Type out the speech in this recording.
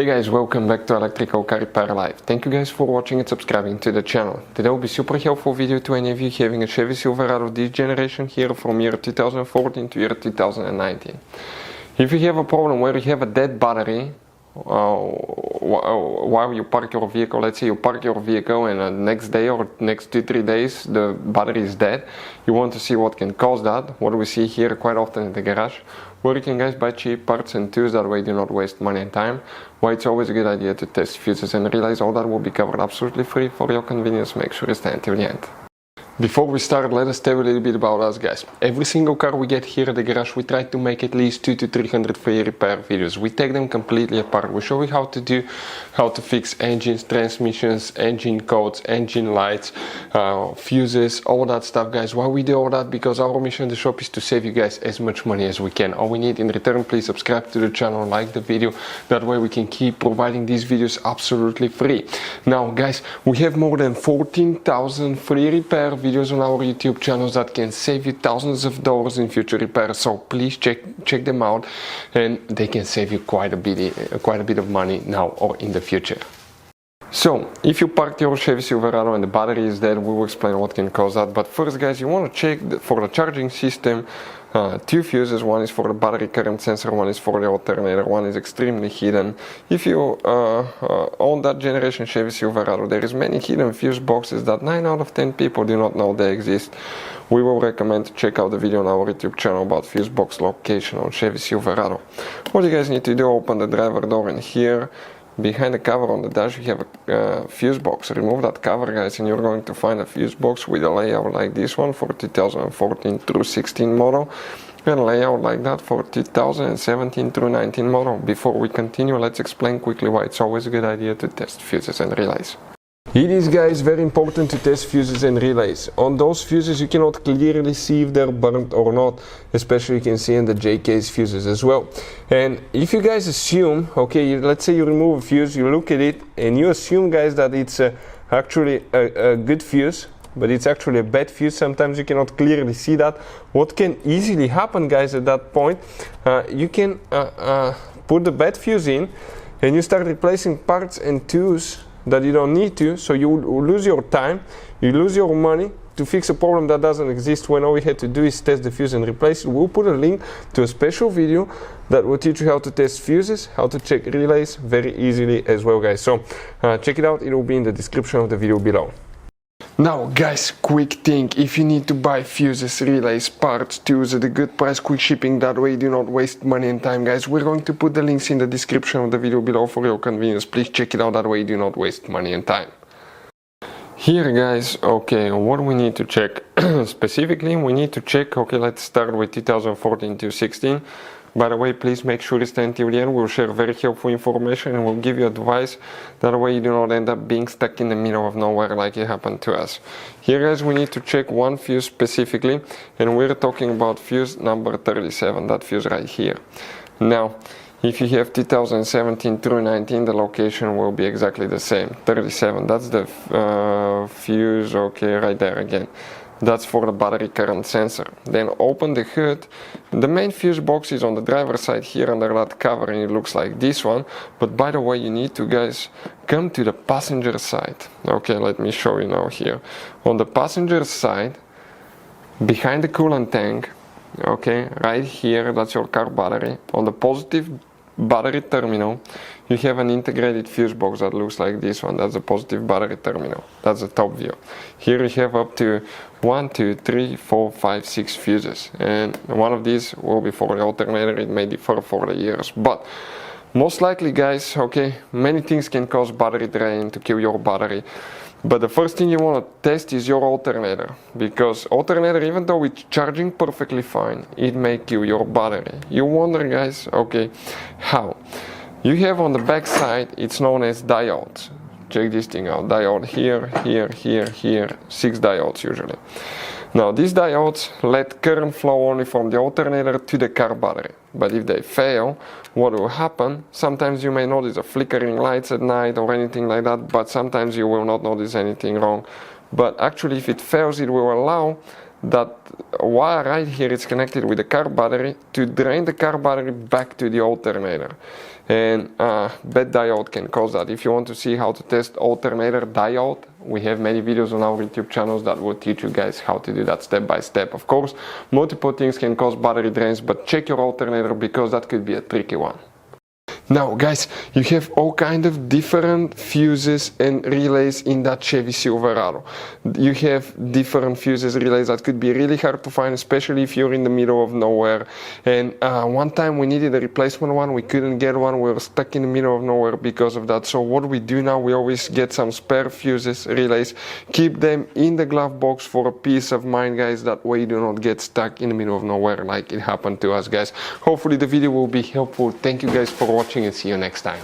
Hey guys, welcome back to Electrical Car Repair Live. Thank you guys for watching and subscribing to the channel. Today will be super helpful video to any of you having a Chevy Silverado this generation here from year 2014 to year 2019. If you have a problem where you have a dead battery while you park your vehicle, let's say you park your vehicle and the next day or next 2-3 days the battery is dead, you want to see what can cause that, what we see here quite often in the garage, where you can guys buy cheap parts and tools, that way you do not waste money and time. Why it's always a good idea to test fuses and relays. All that will be covered absolutely free for your convenience. Make sure you stay until the end. Before we start, let us tell you a little bit about us guys. Every single car we get here at the garage, we try to make at least 200 to 300 free repair videos. We take them completely apart. We show you how to fix engines, transmissions, engine codes, engine lights, fuses, all that stuff guys. Why we do all that? Because our mission in the shop is to save you guys as much money as we can. All we need in return, please subscribe to the channel, like the video. That way we can keep providing these videos absolutely free. Now guys, we have more than 14,000 free repair videos on our YouTube channels that can save you thousands of dollars in future repairs. So please check them out, and they can save you quite a bit of money now or in the future. So if you parked your Chevy Silverado and the battery is dead, we will explain what can cause that. But first guys, you want to check for the charging system. Two fuses, one is for the battery current sensor, one is for the alternator, one is extremely hidden. If you own that generation Chevy Silverado, there is many hidden fuse boxes that 9 out of 10 people do not know they exist. We will recommend to check out the video on our YouTube channel about fuse box location on Chevy Silverado. What you guys need to do, open the driver door, and here behind the cover on the dash you have a fuse box. Remove that cover guys, and you're going to find a fuse box with a layout like this one for 2014 through 16 model, and a layout like that for 2017 through 19 model. Before we continue, let's explain quickly why it's always a good idea to test fuses and relays. It is guys very important to test fuses and relays. On those fuses you cannot clearly see if they're burnt or not, especially you can see in the J-case fuses as well. And if you guys assume, okay, let's say you remove a fuse, you look at it and you assume guys that it's actually a good fuse, but it's actually a bad fuse, sometimes you cannot clearly see that. What can easily happen guys at that point, you can put the bad fuse in and you start replacing parts and tools that you don't need to, so you lose your time, you lose your money to fix a problem that doesn't exist, when all we had to do is test the fuse and replace it. We'll put a link to a special video that will teach you how to test fuses, how to check relays very easily as well guys. So check it out, it will be in the description of the video below. Now guys, quick thing, if you need to buy fuses, relays, parts, tools at a good price, quick shipping, that way you do not waste money and time guys, we're going to put the links in the description of the video below for your convenience. Please check it out, that way you do not waste money and time. Here guys, okay, what we need to check specifically, we need to check, okay, let's start with 2014 to 16. By the way, please make sure you stay until the end. We'll share very helpful information and we'll give you advice. That way you do not end up being stuck in the middle of nowhere like it happened to us. Here guys, we need to check one fuse specifically, and we're talking about fuse number 37, that fuse right here. Now, if you have 2017 through 19, the location will be exactly the same. 37, that's the fuse, okay, right there again. That's for the battery current sensor. Then open the hood. The main fuse box is on the driver's side here under that cover, and it looks like this one. But by the way, you need to guys come to the passenger side. Okay, let me show you now here. On the passenger side, behind the coolant tank, okay, right here, that's your car battery. On the positive battery terminal, you have an integrated fuse box that looks like this one. That's a positive battery terminal. That's the top view. Here you have up to 1, 2, 3, 4, 5, 6 fuses, and one of these will be for the alternator. It may differ for the years, but most likely guys, okay, many things can cause battery drain to kill your battery. But the first thing you want to test is your alternator, because alternator, even though it's charging perfectly fine, it may kill your battery. You wonder guys, okay, how? You have on the back side, it's known as diodes. Check this thing out, diode here, here, here, here, 6 diodes usually. Now these diodes let current flow only from the alternator to the car battery. But if they fail, what will happen? Sometimes you may notice a flickering lights at night or anything like that, but sometimes you will not notice anything wrong. But actually if it fails, it will allow that wire right here is connected with the car battery to drain the car battery back to the alternator. and bad diode can cause that. If you want to see how to test alternator diode, we have many videos on our YouTube channels that will teach you guys how to do that step by step. Of course, multiple things can cause battery drains, but check your alternator because that could be a tricky one. Now guys, you have all kind of different fuses and relays in that Chevy Silverado. You have different fuses, relays that could be really hard to find, especially if you're in the middle of nowhere. And one time we needed a replacement one, we couldn't get one, we were stuck in the middle of nowhere because of that. So what we do now, we always get some spare fuses, relays, keep them in the glove box for a peace of mind, guys. That way you do not get stuck in the middle of nowhere like it happened to us, guys. Hopefully the video will be helpful. Thank you guys for watching and see you next time.